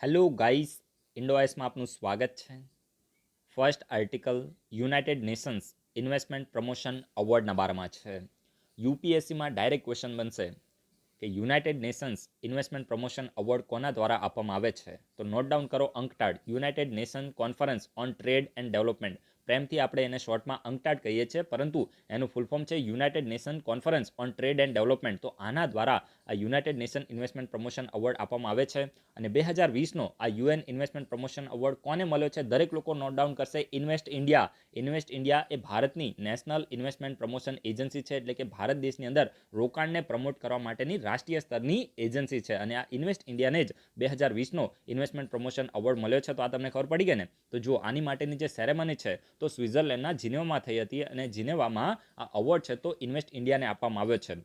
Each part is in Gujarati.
હેલો ગાઈસ, ઇન્ડોઆઈસમાં આપનું સ્વાગત છે. First article United Nations investment promotion અવોર્ડના બારામાં છે. યુપીએસસીમાં ડાયરેક્ટ ક્વેશ્ચન બનશે કે United Nations investment promotion award કોના દ્વારા આપવામાં આવે છે. તો નોટ ડાઉન કરો UNCTAD United Nation conference on trade and development. પ્રેમથી આપણે એને શોર્ટમાં અંકટાડ કહીએ છીએ, પરંતુ એનું ફૂલ ફોર્મ છે United Nation conference on trade and development. તો આના દ્વારા આ United Nation investment promotion award આપવામાં આવે છે. અને 2020નો આ યુએન ઇન્વેસ્ટમેન્ટ પ્રમોશન અવોર્ડ કોને મળ્યો છે? દરેક લોકો નોટ ડાઉન કરશે. Invest India. ઇન્વેસ્ટ ઇન્ડિયા એ ભારતની નેશનલ ઇન્વેસ્ટમેન્ટ પ્રમોશન એજન્સી છે, એટલે કે ભારત દેશની અંદર રોકાણને પ્રમોટ કરવા માટેની રાષ્ટ્રીય સ્તરની એજન્સી છે. અને આ ઇન્વેસ્ટ ઇન્ડિયાને જ 2020નો ઇન્વેસ્ટમેન્ટ પ્રમોશન અવોર્ડ મળ્યો છે. તો આ તમને ખબર પડી ગઈ ને? તો જો આની માટેની જે સેરેમની છે તો સ્વિટ્ઝરલેન્ડના જીનેવામાં થઈ હતી, અને જીનેવામાં આ અવોર્ડ છે તો ઇન્વેસ્ટ ઇન્ડિયાને આપવામાં આવ્યો છે.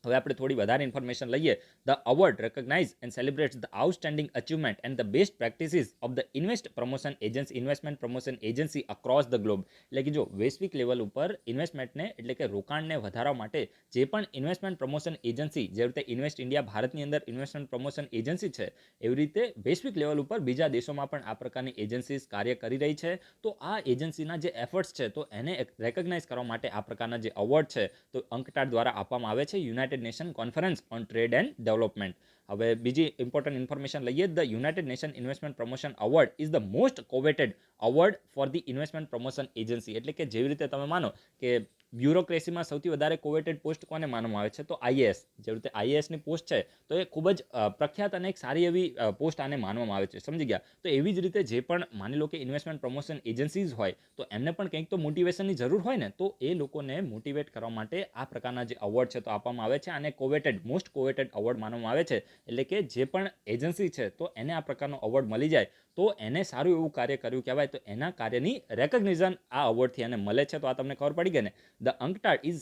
હવે આપણે થોડી વધારે ઇન્ફોર્મેશન લઈએ. The award recognize and celebrates the outstanding achievement and the best practices of the investment promotion agency across the globe. એટલે કે જો વૈશ્વિક લેવલ ઉપર ઇન્વેસ્ટમેન્ટને એટલે કે રોકાણને વધારવા માટે જે પણ ઇન્વેસ્ટમેન્ટ પ્રમોશન એજન્સી, જે રીતે ઇન્વેસ્ટ ઇન્ડિયા ભારતની અંદર ઇન્વેસ્ટમેન્ટ પ્રમોશન એજન્સી છે, એવી રીતે વૈશ્વિક લેવલ ઉપર બીજા દેશોમાં પણ આ પ્રકારની એજન્સીઝ કાર્ય કરી રહી છે. તો આ એજન્સીના જે એફર્ટ્સ છે તો એને રેકોગ્નાઇઝ કરવા માટે આ પ્રકારના જે અવોર્ડ છે તો અંકટાડ દ્વારા આપવામાં આવે છે United Nation conference on trade and development. હવે બીજી ઇમ્પોર્ટન્ટ ઇન્ફોર્મેશન લઈએ. The United Nation investment promotion award is the most coveted award for the investment promotion agency. એટલે કે જેવી રીતે તમે માનો કે બ્યુરોક્રેસીમાં સૌથી વધારે કોવેટેડ પોસ્ટ કોને માનવામાં આવે છે? તો આઈએએસ. જેવી રીતે આઈએએસની પોસ્ટ છે તો એ ખૂબ જ પ્રખ્યાત અને એક સારી એવી પોસ્ટ આને માનવામાં આવે છે. સમજી ગયા? તો એવી જ રીતે જે પણ માની લો કે ઇન્વેસ્ટમેન્ટ પ્રમોશન એજન્સીઝ હોય તો એમને પણ કંઈક તો મોટિવેશનની જરૂર હોય ને, તો એ લોકોને મોટિવેટ કરવા માટે આ પ્રકારના જે અવોર્ડ છે તો આપવામાં આવે છે. અને કોવેટેડ, મોસ્ટ કોવેટેડ અવોર્ડ માનવામાં આવે છે. એટલે કે જે પણ એજન્સી છે તો એને આ પ્રકારનો અવોર્ડ મળી જાય તો એને સારું એવું કાર્ય કર્યું કહેવાય. તો એના કાર્યની રેકોગ્નિશન આ અવોર્ડથી એને મળે છે. તો આ તમને ખબર પડી ગઈ ને? The UNCTAD is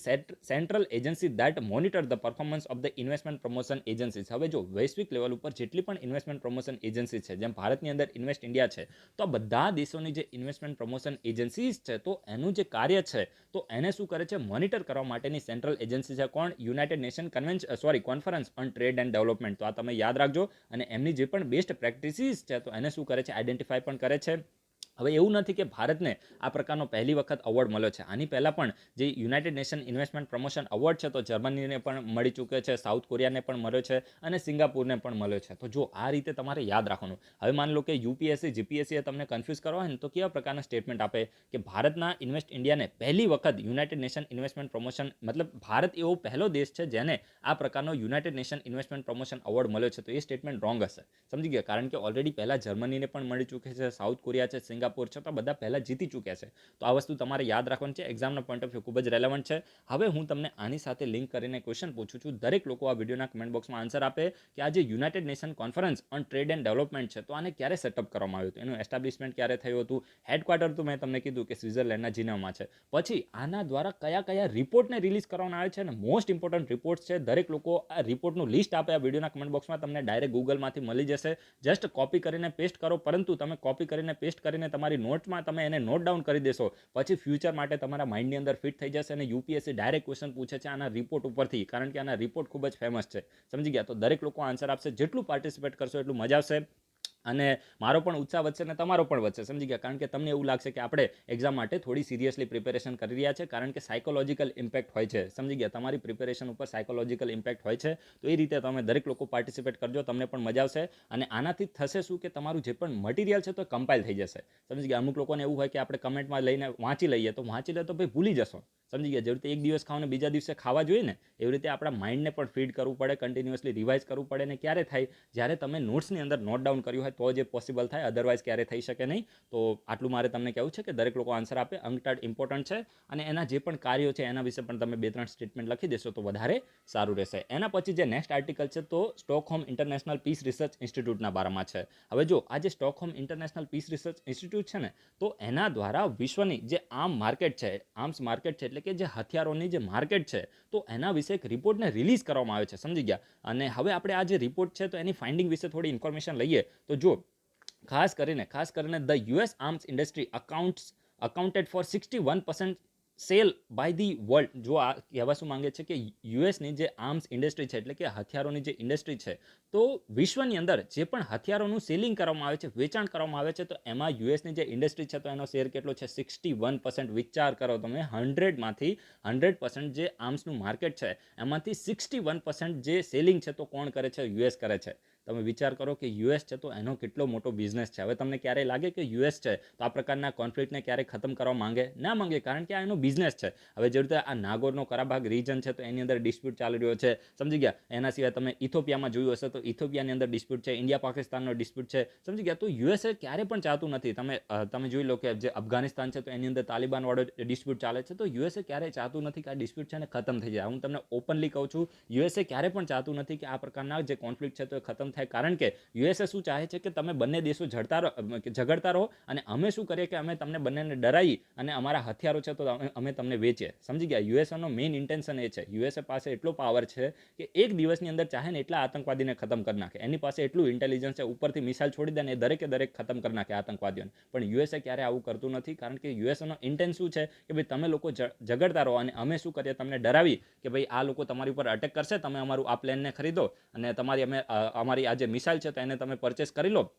central agency that monitor the performance of the investment promotion agencies. હવે જો વૈશ્વિક લેવલ ઉપર જેટલી પણ ઇન્વેસ્ટમેન્ટ પ્રમોશન એજન્સી છે, જેમ ભારતની અંદર ઇન્વેસ્ટ ઇન્ડિયા છે, તો આ બધા દેશોની જે ઇન્વેસ્ટમેન્ટ પ્રમોશન એજન્સીઝ છે તો એનું જે કાર્ય છે તો એને શું કરે છે? મોનિટર કરવા માટેની સેન્ટ્રલ એજન્સી છે. કોણ? United Nation conference on trade and development. તો આ તમે યાદ રાખજો. અને એમની જે પણ બેસ્ટ પ્રેક્ટિસીસ છે તો એને શું કરે છે? આઈડેન્ટિફાય પણ કરે છે. હવે એવું નથી કે ભારતને આ પ્રકારનો પહેલી વખત અવોર્ડ મળ્યો છે. આની પહેલાં પણ જે United Nation investment promotion award છે તો જર્મનીને પણ મળી ચૂક્યો છે, સાઉથ કોરિયાને પણ મળ્યો છે, અને સિંગાપુરને પણ મળ્યો છે. તો જો આ રીતે તમારે યાદ રાખવાનું. હવે માની લો કે યુપીએસસી જીપીએસસીએ તમને કન્ફ્યુઝ કરવા હોય ને તો કેવા પ્રકારના સ્ટેટમેન્ટ આપે કે ભારતના ઇન્વેસ્ટ ઇન્ડિયાને પહેલી વખત યુનાઇટેડ નેશન ઇન્વેસ્ટમેન્ટ પ્રમોશન, મતલબ ભારત એવો પહેલો દેશ છે જેને આ પ્રકારનો United Nation investment promotion award મળ્યો છે. તો એ સ્ટેટમેન્ટ રોંગ હશે. સમજી ગયા? કારણ કે ઓલરેડી પહેલાં જર્મનીને પણ મળી ચૂકે છે, સાઉથ કોરિયા છે, સિંગાપુર છે, તો બધા પહેલાં જીતી ચૂક્યા છે. તો આ વસ્તુ તમારે યાદ રાખવાની છે. એક્ઝામના પોઈન્ટ ઓફ વ્યૂ ખૂબ જ રેલેવન્ટ છે. હવે હું તમને આની સાથે લિંક કરીને ક્વેશ્ચન પૂછું છું. દરેક લોકો આ વિડીયોના કમેન્ટ બોક્સમાં આન્સર આપે કે આ જે United Nation conference on trade and development છે તો આને ક્યારે સેટઅપ કરવામાં આવ્યું હતું, એનું એસ્ટાબ્લિશમેન્ટ ક્યારે થયું હતું, હેડક્વાર્ટર તો મેં તમને કીધું કે સ્વિટ્ઝરલેન્ડના જીનેવામાં છે. પછી આના દ્વારા કયા કયા રિપોર્ટને રિલીઝ કરવામાં આવે છે, અને મોસ્ટ ઇમ્પોર્ટન્ટ રિપોર્ટ છે. દરેક લોકો આ રિપોર્ટનું લિસ્ટ આપે આ વિડીયોના કમેન્ટ બોક્સમાં, તમને ડાયરેક્ટ ગૂગલમાંથી મળી જશે. જસ્ટ કોપી કરીને પેસ્ટ કરો. પરંતુ તમે કોપી કરીને પેસ્ટ કરીને તમારી નોટમાં તમે એને નોટ ડાઉન કરી દેશો પછી ફ્યુચર માટે તમારા માઇન્ડની અંદર ફિટ થઈ જશે. અને યુપીએસસી ડાયરેક્ટ ક્વેશ્ચન પૂછે છે આના રિપોર્ટ ઉપરથી, કારણ કે આના રિપોર્ટ ખૂબ જ ફેમસ છે. સમજી ગયા? તો દરેક લોકો આન્સર આપશે. જેટલું પાર્ટિસિપેટ કરશો એટલું મજા આવશે. અને મારો પણ ઉત્સાહ વધશે અને તમારો પણ વધશે. સમજી ગયા? કારણ કે તમને એવું લાગશે કે આપણે એક્ઝામ માટે થોડી સિરિયસલી પ્રિપેરેશન કરી રહ્યા છે, કારણ કે સાયકોલોજીકલ ઇમ્પેક્ટ હોય છે. સમજી ગયા? તમારી પ્રિપેરેશન ઉપર સાયકોલોજીકલ ઇમ્પેક્ટ હોય છે. તો એ રીતે તમે દરેક લોકો પાર્ટિસિપેટ કરજો, તમને પણ મજા આવશે. અને આનાથી થશે શું કે તમારું જે પણ મટીરિયલ છે તો કમ્પાઇલ થઈ જશે. સમજી ગયા? અમુક લોકોને એવું હોય કે આપણે કમેન્ટમાં લઈને વાંચી લઈએ તો ભાઈ ભૂલી જશો. સમજી ગયા? જેવી રીતે એક દિવસ ખાઓ ને બીજા દિવસે ખાવા જોઈએ ને, એવી રીતે આપણા માઇન્ડને પણ ફીડ કરવું પડે, કન્ટિન્યુઅસલી રિવાઇઝ કરવું પડે. ને ક્યારે થાય? જ્યારે તમે નોટ્સની અંદર નોટ ડાઉન કર્યું હોય તો જ એ પોસિબલ થાય, અદરવાઇઝ ક્યારે થઈ શકે નહીં. તો આટલું મારે તમને કહેવું છે કે દરેક લોકો આન્સર આપે. અંકટાડ ઇમ્પોર્ટન્ટ છે. અને એના જે પણ કાર્યો છે એના વિશે પણ તમે 2-3 સ્ટેટમેન્ટ લખી દેશો તો વધારે સારું રહેશે. એના પછી જે નેક્સ્ટ આર્ટિકલ છે તો સ્ટોકહોમ ઇન્ટરનેશનલ પીસ રિસર્ચ ઇન્સ્ટિટ્યૂટના બારામાં છે. હવે જો આ જે Stockholm International Peace Research Institute છે ને, તો એના દ્વારા વિશ્વની જે આર્મ્સ માર્કેટ છે એટલે કે જે હથિયારોની જે માર્કેટ છે તો એના વિશે એક રિપોર્ટને રિલીઝ કરવામાં આવે છે. સમજી ગયા? અને હવે આપણે આ જે રિપોર્ટ છે તો એની ફાઇન્ડિંગ વિશે થોડી ઇન્ફોર્મેશન લઈએ. તો જો ખાસ કરીને the US arms industry accounted for 61% sale by the world. જો આ કહેવા શું માંગે છે કે યુએસની જે આર્મ્સ ઇન્ડસ્ટ્રી છે, એટલે કે હથિયારોની જે ઇન્ડસ્ટ્રી છે, તો વિશ્વની અંદર જે પણ હથિયારોનું સેલિંગ કરવામાં આવે છે, વેચાણ કરવામાં આવે છે, તો એમાં યુએસની જે ઇન્ડસ્ટ્રી છે તો એનો શેર કેટલો છે? 61%. વિચાર કરો તમે, 100માંથી 100% જે આર્મ્સનું માર્કેટ છે એમાંથી 61% જે સેલિંગ છે તો કોણ કરે છે? યુએસ કરે છે. તમે વિચાર કરો કે યુએસ છે તો એનો કેટલો મોટો બિઝનેસ છે. હવે તમને ક્યારેય લાગે કે યુએસ છે તો આ પ્રકારના કોન્ફ્લિક્ટને ક્યારેય ખતમ કરવા માંગે? ના માંગે, કારણ કે આ એનો બિઝનેસ છે. હવે જે રીતે આ નાગોર્નો કરાબાગ રીજન છે તો એની અંદર ડિસ્પ્યુટ ચાલી રહ્યો છે, સમજી ગયા. એના સિવાય તમે ઇથોપિયામાં જોયું હશે તો ઇથોપિયાની અંદર ડિસ્પ્યુટ છે, ઇન્ડિયા પાકિસ્તાનનો ડિસ્પ્યુટ છે, સમજી ગયા. તો યુએસએ ક્યારે પણ ચાહતું નથી. તમે જોઈ લો કે જે અફઘાનિસ્તાન છે તો એની અંદર તાલિબાન વાળો ડિસ્પ્યુટ ચાલે છે, તો યુએસએ ક્યારેય ચાહતું નથી કે આ ડિસ્પ્યુટ છે ને ખતમ થઈ જાય. હું તમને ઓપનલી કહું છું, યુએસએ ક્યારે પણ ચાહતું નથી કે આ પ્રકારના જે કોન્ફ્લિક્ટ છે તો એ ખતમ થાય, કારણ કે યુએસએ શું ચાહે છે કે તમે બંને દેશો ઝઘડતા રહો અને અમે શું કરીએ કે અમે તમને બંનેને ડરાવી અને અમારા હથિયારો છે તો અમે તમને વેચીએ, સમજી ગયા. યુએસએનો મેઇન ઇન્ટેન્શન એ છે, યુએસએ પાસે એટલો પાવર છે કે એક દિવસની અંદર ચાહે ને એટલા આતંકવાદીને ખતમ કરી નાખે. એની પાસે એટલું ઇન્ટેલિજન્સ છે, ઉપરથી મિસાઇલ છોડી દે ને એ દરેકે દરેક ખતમ કરી નાખે આતંકવાદીઓને. પણ યુએસએ ક્યારે આવું કરતું નથી, કારણ કે યુએસએનો ઇન્ટેન્સ શું છે કે ભાઈ તમે લોકો ઝઘડતા રહો અને અમે શું કરીએ? તમને ડરાવી કે ભાઈ આ લોકો તમારી ઉપર અટેક કરશે, તમે અમારું આ પ્લેનને ખરીદો અને અમારી આ જે મિસાઇલ છે તો એને તમે પરચેસ કરી લો.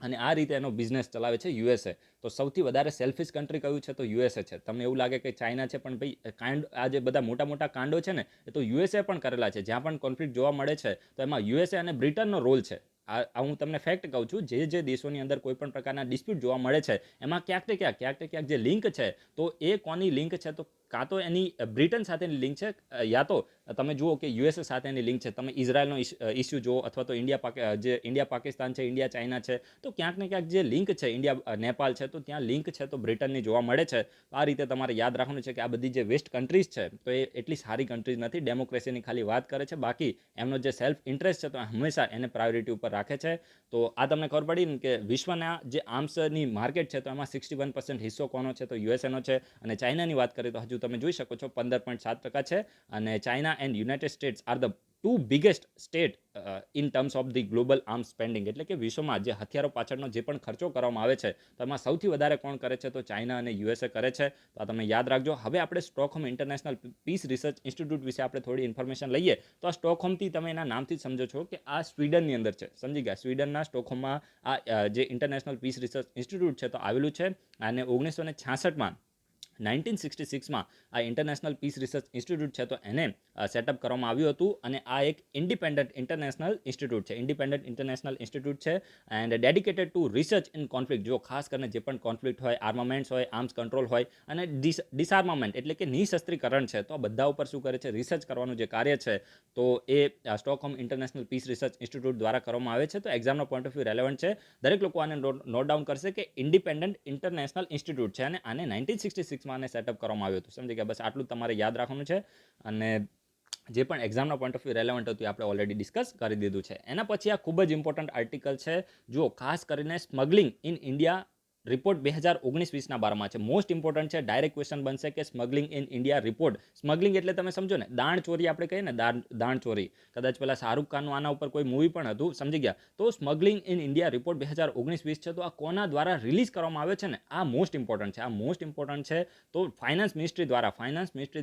અને આ રીતે એનો બિઝનેસ ચલાવે છે યુએસએ. તો સૌથી વધારે સેલ્ફિશ કન્ટ્રી કયું છે? તો યુએસએ છે. તમને એવું લાગે કે ચાઇના છે, પણ ભાઈ આ જે બધા મોટા મોટા કાંડો છે ને એ તો યુએસએ પણ કરેલા છે. જ્યાં પણ કોન્ફ્લિક્ટ જોવા મળે છે તો એમાં યુએસએ અને બ્રિટનનો રોલ છે. આ હું તમને ફેક્ટ કહું છું, જે દેશોની અંદર કોઈ પણ પ્રકારના ડિસ્પ્યુટ જોવા મળે છે એમાં ક્યાંક ને ક્યાંક જે લિંક છે તો એ કોની લિંક છે? તો કાં તો એની બ્રિટન સાથેની લિંક છે, યા તો તમે જુઓ કે યુએસએ સાથેની લિંક છે. તમે ઇઝરાયલનો ઇસ્યુ જુઓ, અથવા તો ઇન્ડિયા પાકિસ્તાન છે, ઇન્ડિયા ચાઇના છે, તો ક્યાંક ને ક્યાંક જે લિંક છે, ઇન્ડિયા નેપાલ છે, તો ત્યાં લિંક છે તો બ્રિટનની જોવા મળે છે. આ રીતે તમારે યાદ રાખવાનું છે કે આ બધી જે વેસ્ટ કન્ટ્રીઝ છે તો એ એટલી સારી કન્ટ્રીઝ નથી, ડેમોક્રેસીની ખાલી વાત કરે છે, બાકી એમનો જે સેલ્ફ ઇન્ટરેસ્ટ છે તો હંમેશા એને પ્રાયોરિટી ઉપર રાખે છે. તો આ તમને ખબર પડી ને કે વિશ્વના જે આર્મ્સની માર્કેટ છે તો એમાં 61% હિસ્સો કોનો છે? તો યુએસએનો છે. અને ચાઇનાની વાત કરીએ તો હજુ તમે જોઈ શકો છો 15.7% છે. અને China and United States are the two biggest state in terms of the global arms spending. એટલે કે વિશ્વમાં જે હથિયારો પાછળનો જે પણ ખર્ચો કરવામાં આવે છે તો એમાં સૌથી વધારે કોણ કરે છે? તો ચાઇના અને યુએસએ કરે છે. તો આ તમે યાદ રાખજો. હવે આપણે Stockholm International Peace Research Institute વિશે આપણે થોડી ઇન્ફોર્મેશન લઈએ. તો આ સ્ટોકહોમથી તમે એના નામથી જ સમજો છો કે આ સ્વીડનની અંદર છે, સમજી ગયા. સ્વીડનના સ્ટોકહોમમાં આ જે ઇન્ટરનેશનલ પીસ રિસર્ચ ઇન્સ્ટિટ્યૂટ છે તો આવેલું છે. અને 1966માં 1966માં આ ઇન્ટરનેશનલ પીસ રિસર્ચ ઇન્સ્ટિટ્યૂટ છે તો એને સેટઅપ કરવામાં આવ્યું હતું. અને આ એક ઇન્ડિપેન્ડન્ટ ઇન્ટરનેશનલ ઇન્સ્ટિટ્યૂટ છે, ઇન્ડિપેન્ડન્ટ ઇન્ટરનેશનલ ઇન્સ્ટિટ્યૂટ છે and dedicated two research in conflict. જો ખાસ કરીને જે પણ કોન્ફ્લિક્ટ હોય, આર્મામેન્ટ્સ હોય, આર્મ્સ કંટ્રોલ હોય અને ડિસઆર્મામેન્ટ એટલે કે નિશસ્ત્રીકરણ છે, તો આ બધા ઉપર શું કરે છે? રિસર્ચ કરવાનું જે કાર્ય છે તો એ Stockholm International Peace Research Institute દ્વારા કરવામાં આવે છે. તો એક્ઝામનો પોઈન્ટ ઓફ વ્યૂ રેલેવન્ટ છે. દરેક લોકો આને નોટ ડાઉન કરશે કે ઇન્ડિપેન્ડન્ટ ઇન્ટરનેશનલ ઇન્સ્ટિટ્યૂટ છે અને આને 1966માં આને સેટઅપ કરવામાં આવ્યું હતું, સમજી ગયા. બસ આટલું તમારે યાદ રાખવાનું છે. અને જે પણ એક્ઝામના પોઈન્ટ ઓફ વ્યૂ રેલેવન્ટ હતું એ આપણે ઓલરેડી ડિસ્કસ કરી દીધું છે. એના પછી આ ખૂબ જ ઇમ્પોર્ટન્ટ આર્ટિકલ છે, જો ખાસ કરીને સ્મગલિંગ ઇન ઇન્ડિયા રિપોર્ટ 2019-20ના બારમાં છે. મોસ્ટ ઇમ્પોર્ટન્ટ છે. ડાયરેક્ટ ક્વેશ્ચન બનશે કે smuggling in India report. Smuggling એટલે તમે સમજો ને, દાણ ચોરી આપણે કહીએ ને, દાણ ચોરી. કદાચ પેલા શાહરૂખ ખાનનું આના ઉપર કોઈ મૂવી પણ હતું, સમજી ગયા. તો સ્મગલિંગ ઇન ઇન્ડિયા રિપોર્ટ 2019-20 છે. તો આ કોના દ્વારા રિલીઝ કરવામાં આવ્યો છે ને, આ મોસ્ટ ઇમ્પોર્ટન્ટ છે. આ મોસ્ટ ઇમ્પોર્ટન્ટ છે. તો ફાઇનાન્સ મિનિસ્ટ્રી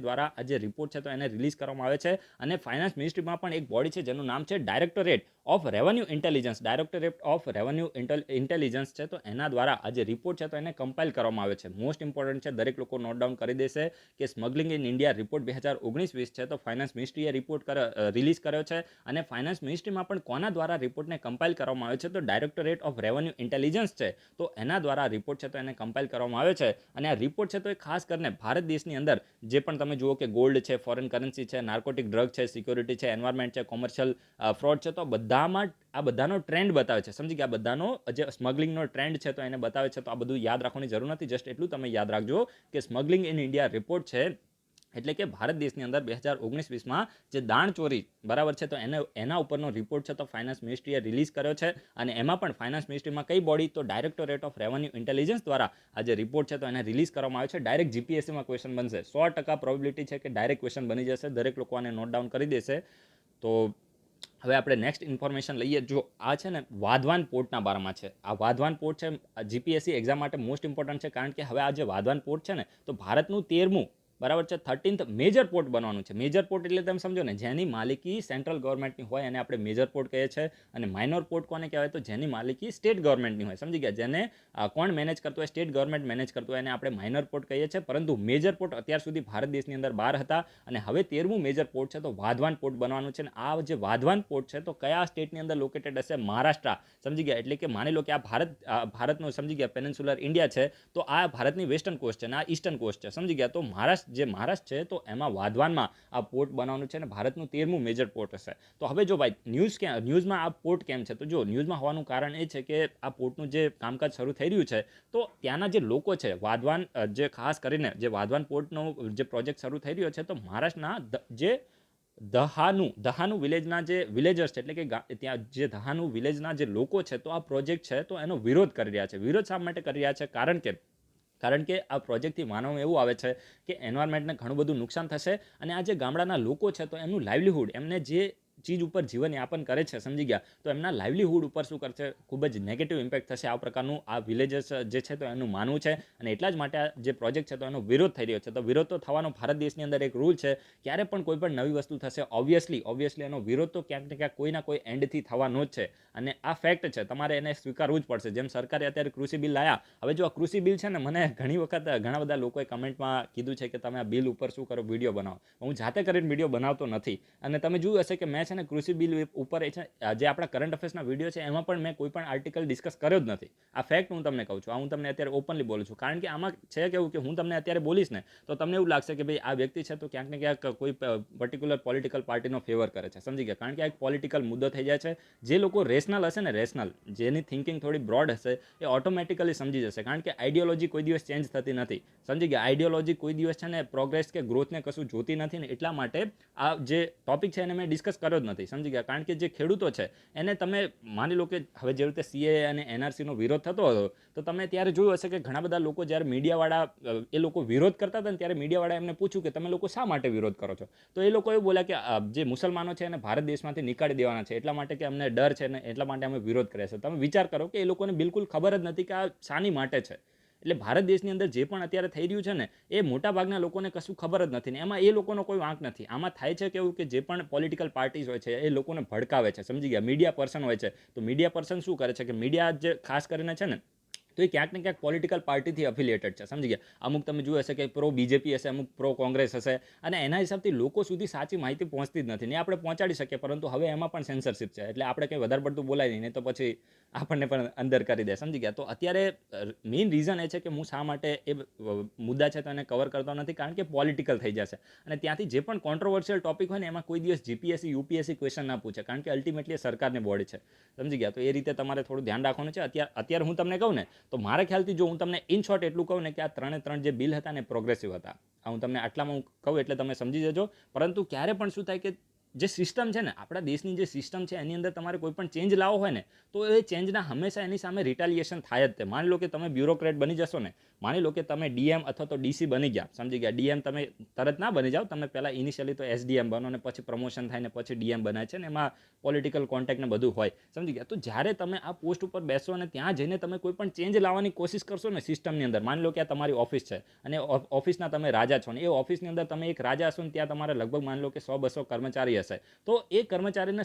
દ્વારા આ જે રિપોર્ટ છે તો એને રિલીઝ કરવામાં આવે છે. અને ફાઇનાન્સ મિનિસ્ટ્રીમાં પણ એક બોડી છે જેનું નામ છે directorate of revenue intelligence. Directorate of revenue intelligence છે તો એના દ્વારા આ જે રિપોર્ટ છે તો એને કમ્પાઇલ કરવામાં આવે છે. મોસ્ટ ઇમ્પોર્ટન્ટ છે. દરેક લોકો નોટ ડાઉન કરી દેશે કે સ્મગલિંગ ઇન ઇન્ડિયા રિપોર્ટ 2019-20 છે તો ફાઇનાન્સ મિનિસ્ટ્રીએ રિપોર્ટ રિલીઝ કર્યો છે. અને ફાઇનાન્સ મિનિસ્ટ્રીમાં પણ કોના દ્વારા રિપોર્ટને કમ્પાઇલ કરવામાં આવે છે? તો ડાયરેક્ટોરેટ ઓફ રેવન્યુ ઇન્ટેલિજન્સ છે તો એના દ્વારા રિપોર્ટ છે તો એને કમ્પાઇલ કરવામાં આવે છે. અને આ રિપોર્ટ છે તો એ ખાસ કરીને ભારત દેશની અંદર જે પણ તમે જુઓ કે ગોલ્ડ છે, ફોરેન કરન્સી છે, નાર્કોટિક ડ્રગ છે, સિક્યોરિટી છે, એન્વાયરમેન્ટ છે, કોમર્શિયલ ફ્રોડ છે, તો આ બધાનો ટ્રેન્ડ બતાવે છે, સમજી ગયા. આ બધાનો જે સ્મગલિંગનો ટ્રેન્ડ છે તો એને બતાવે છે. તો આ બધું યાદ રાખવાની જરૂર નથી. જસ્ટ એટલું તમે યાદ રાખજો કે સ્મગલિંગ ઇન ઇન્ડિયા રિપોર્ટ છે એટલે કે ભારત દેશની અંદર 2019-20માં જે દાણ ચોરી બરાબર છે તો એના ઉપરનો રિપોર્ટ છે તો ફાઇનાન્સ મિનિસ્ટ્રીએ રિલીઝ કર્યો છે. અને એમાં પણ ફાઇનાન્સ મિનિસ્ટ્રીમાં કઈ બોડી? તો ડાયરેક્ટોરેટ ઓફ રેવન્યુ ઇન્ટેલિજન્સ દ્વારા આ જે રિપોર્ટ છે તો એને રિલીઝ કરવામાં આવ્યો છે. ડાયરેક્ટ જીપીએસસીમાં ક્વેશ્ચન બનશે. 100% પ્રોબેબિલિટી છે કે ડાયરેક્ટ ક્વેશ્ચન બની જશે. દરેક લોકો આને નોટ ડાઉન કરી દેશે. તો હવે આપણે નેક્સ્ટ ઇન્ફોર્મેશન લઈએ. જો આ છે ને વાધવાન પોર્ટના બારામાં છે. આ વાધવાન પોર્ટ છે જીપીએસસી એક્ઝામ માટે મોસ્ટ ઇમ્પોર્ટન્ટ છે, કારણ કે હવે આ જે વાધવાન પોર્ટ છે ને તો ભારતનું 13મું બરાબર છે. 13th મેજર પોર્ટ બનવાનું છે. મેજર પોર્ટ એટલે તમે સમજો ને, જેની માલિકી સેન્ટ્રલ ગવર્મેન્ટની હોય એને આપણે મેજર પોર્ટ કહીએ છીએ. અને માઇનોર પોર્ટ કોને કહેવાય? તો જેની માલિકી સ્ટેટ ગવર્મેન્ટની હોય. સમજી ગયા? જેને કોણ મેનેજ કરતું હોય? સ્ટેટ ગવર્મેન્ટ મેનેજ કરતું હોય એને આપણે માઇનર પોર્ટ કહીએ છીએ. પરંતુ મેજર પોર્ટ અત્યાર સુધી ભારત દેશની અંદર 12 હતા અને હવે 13મું મેજર પોર્ટ છે તો વાધવાન પોર્ટ બનવાનું છે. અને આ જે વાધવાન પોર્ટ છે તો કયા સ્ટેટની અંદર લોકેટેડ હશે? મહારાષ્ટ્ર. સમજી ગયા? એટલે કે માની લો કે આ ભારતનો સમજી ગયા પેનિન્સ્યુલર ઇન્ડિયા છે, તો આ ભારતની વેસ્ટર્ન કોસ્ટ છે અને આ ઈસ્ટર્ન કોસ્ટ છે. સમજી ગયા? તો મહારાષ્ટ્ર છે તો એમાં વાધવાનમાં આ પોર્ટ બનાવવાનું છે અને ભારતનું 13મું મેજર પોર્ટ હશે. તો હવે જો ભાઈ ન્યૂઝમાં આ પોર્ટ કેમ છે? તો જો ન્યૂઝમાં હોવાનું કારણ એ છે કે આ પોર્ટનું જે કામકાજ શરૂ થઈ રહ્યું છે તો ત્યાંના જે લોકો છે વાધવાન, જે ખાસ કરીને જે વાધવાન પોર્ટનો જે પ્રોજેક્ટ શરૂ થઈ રહ્યો છે તો મહારાષ્ટ્રના જે દહાનુ વિલેજના જે વિલેજર્સ છે, એટલે કે ત્યાં જે દહાનુ વિલેજના જે લોકો છે તો આ પ્રોજેક્ટ છે તો એનો વિરોધ કરી રહ્યા છે. વિરોધ શા માટે કરી રહ્યા છે? કારણ કે આ પ્રોજેક્ટથી માનવામાં એવું આવે છે કે એન્વાયરમેન્ટને ઘણું બધું નુકસાન થશે અને આ જે ગામડાના લોકો છે તો એમનું લાઇવલીહુડ, એમને જે ચીજ ઉપર જીવનયાપન કરે છે, સમજી ગયા, તો એમના લાઇવલીહુડ ઉપર શું કરશે? ખૂબ જ નેગેટિવ ઇમ્પેક્ટ થશે. આ પ્રકારનું આ વિલેજર્સ જે છે તો એનું માનવું છે અને એટલા જ માટે આ જે પ્રોજેક્ટ છે તો એનો વિરોધ થઈ રહ્યો છે. તો વિરોધ તો થવાનો ભારત દેશની અંદર એક રૂલ છે, ક્યારે પણ કોઈ પણ નવી વસ્તુ થશે ઓબ્વિયસલી એનો વિરોધ તો ક્યાંક ને ક્યાંક કોઈ ના કોઈ એન્ડથી થવાનો જ છે અને આ ફેક્ટ છે, તમારે એને સ્વીકારવું જ પડશે. જેમ સરકારે અત્યારે કૃષિ બિલ લાયા, હવે જો આ કૃષિ બિલ છે ને, મને ઘણી વખત ઘણા બધા લોકોએ કમેન્ટમાં કીધું છે કે તમે આ બિલ ઉપર શું કરો, વિડીયો બનાવો. હું જાતે કરીને વિડીયો બનાવતો નથી અને તમે જોયું હશે કે મેં છે ને કૃષિ બિલ ઉપર છે જે આપણા કરંટ અફેર્સના વિડીયો છે એમાં પણ મેં કોઈ પણ આર્ટિકલ ડિસ્કસ કર્યો જ નથી. આ ફેક્ટ હું તમને કહું છું, આ હું તમને અત્યારે ઓપનલી બોલું છું. કારણ કે આમાં છે કેવું કે હું તમને અત્યારે બોલીશ ને તો તમને એવું લાગશે કે ભાઈ આ વ્યક્તિ છે તો ક્યાંક ને ક્યાંક કોઈ પર્ટિક્યુલર પોલિટિકલ પાર્ટીનો ફેવર કરે છે. સમજી ગયા? કારણ કે આ એક પોલિટિકલ મુદ્દો થઈ જાય છે. જે લોકો રેશનલ હશે ને, જેની થિંકિંગ થોડી બ્રોડ હશે એ ઓટોમેટિકલી સમજી જશે. કારણ કે આઈડિયોલોજી કોઈ દિવસ ચેન્જ થતી નથી. સમજી ગયા? આઈડિયોલોજી કોઈ દિવસ છે ને પ્રોગ્રેસ કે ગ્રોથને કશું જોતી નથી ને એટલા માટે આ જે ટોપિક છે એને મેં ડિસ્કસ કર્યો જ નથી. સમજી ગયા? કારણ કે જે ખેડૂતો છે એને તમે માની લો કે હવે જે રીતે સીએ અને એનઆરસીનો વિરોધ થતો હતો તો તમે ત્યારે જોયું હશે કે ઘણા બધા લોકો જ્યારે મીડિયાવાળા એ લોકો વિરોધ કરતા હતા ને ત્યારે મીડિયાવાળા એમને પૂછ્યું કે તમે લોકો શા માટે વિરોધ કરો છો? તો એ લોકો એવું બોલ્યા કે જે મુસલમાનો છે એને ભારત દેશમાંથી નીકાળી દેવાના છે, એટલા માટે કે અમને ડર છે ને એટલા માટે અમે વિરોધ કર્યા છે. તમે વિચાર કરો કે એ લોકોને બિલકુલ ખબર જ નથી કે આ શાની માટે છે. એટલે ભારત દેશની અંદર જે પણ અત્યારે થઈ રહ્યું છે ને એ મોટા ભાગના લોકોને કશું ખબર જ નથી ને એમાં એ લોકોનો કોઈ વાંક નથી. આમાં થાય છે કેવું કે જે પણ પોલિટિકલ પાર્ટીઝ હોય છે એ લોકોને ભડકાવે છે. સમજી ગયા? મીડિયા પર્સન હોય છે તો મીડિયા પર્સન શું કરે છે કે મીડિયા જે ખાસ કરીને છે ને તો એ ક્યાંક ને ક્યાંક પોલિટિકલ પાર્ટીથી અફિલિએટેડ છે. સમજી ગયા? અમુક તમે જોયું હશે કે પ્રો બીજેપી હશે, અમુક પ્રો કોંગ્રેસ હશે અને એના હિસાબથી લોકો સુધી સાચી માહિતી પહોંચતી જ નથી ને આપણે પહોંચાડી શકીએ, પરંતુ હવે એમાં પણ સેન્સરશિપ છે એટલે આપણે કંઈ વધારે પડતું બોલાય નહીં તો પછી આપણને પણ અંદર કરી દે. સમજી ગયા? તો અત્યારે મેઇન રીઝન એ છે કે હું શા માટે એ મુદ્દા છે તો એને કવર કરતો નથી, કારણ કે પોલિટિકલ થઈ જશે અને ત્યાંથી જે પણ કોન્ટ્રોવર્શિયલ ટોપિક હોય ને એમાં કોઈ દિવસ જીપીએસસી યુપીએસસી ક્વેશ્ચન ના પૂછે, કારણ કે અલ્ટિમેટલી સરકારની બોડી છે. સમજી ગયા? તો એ રીતે તમારે થોડું ધ્યાન રાખવાનું છે. અત્યારે હું તમને કહું ને તો મારા ખ્યાલથી જો હું તમને ઇન શોર્ટ એટલું કહું ને કે આ ત્રણ જે બિલ હતા ને પ્રોગ્રેસિવ હતા. આ હું તમને આટલામાં હું કહું એટલે તમે સમજી જજો. પરંતુ ક્યારે પણ શું થાય કે જે સિસ્ટમ છે ને, આપણા દેશની જે સિસ્ટમ છે એની અંદર તમારે કોઈ પણ ચેન્જ લાવવો હોય ને તો એ ચેન્જના હંમેશા એની સામે રિટાલિએશન થાય જ તે. માની લો કે તમે બ્યુરોક્રેટ બની જશો ને, માની લો કે તમે ડીએમ અથવા તો ડીસી બની ગયા, સમજી ગયા? ડીએમ તમે તરત ના બની જાઓ, તમે પહેલાં ઇનિશિયલી તો એસડીએમ બનો ને પછી પ્રમોશન થાય ને પછી ડીએમ બનાય છે ને એમાં પોલિટિકલ કોન્ટેક્ટ ને બધું હોય. સમજી ગયા? તો જ્યારે તમે આ પોસ્ટ ઉપર બેસો અને ત્યાં જઈને તમે કોઈ પણ ચેન્જ લાવવાની કોશિશ કરશો ને સિસ્ટમની અંદર, માની લો કે આ તમારી ઓફિસ છે અને ઓફિસના તમે રાજા છો ને એ ઓફિસની અંદર તમે એક રાજા હશો ને ત્યાં તમારે લગભગ માની લો કે 100-200 કર્મચારી હશે, તો એ કર્મચારીને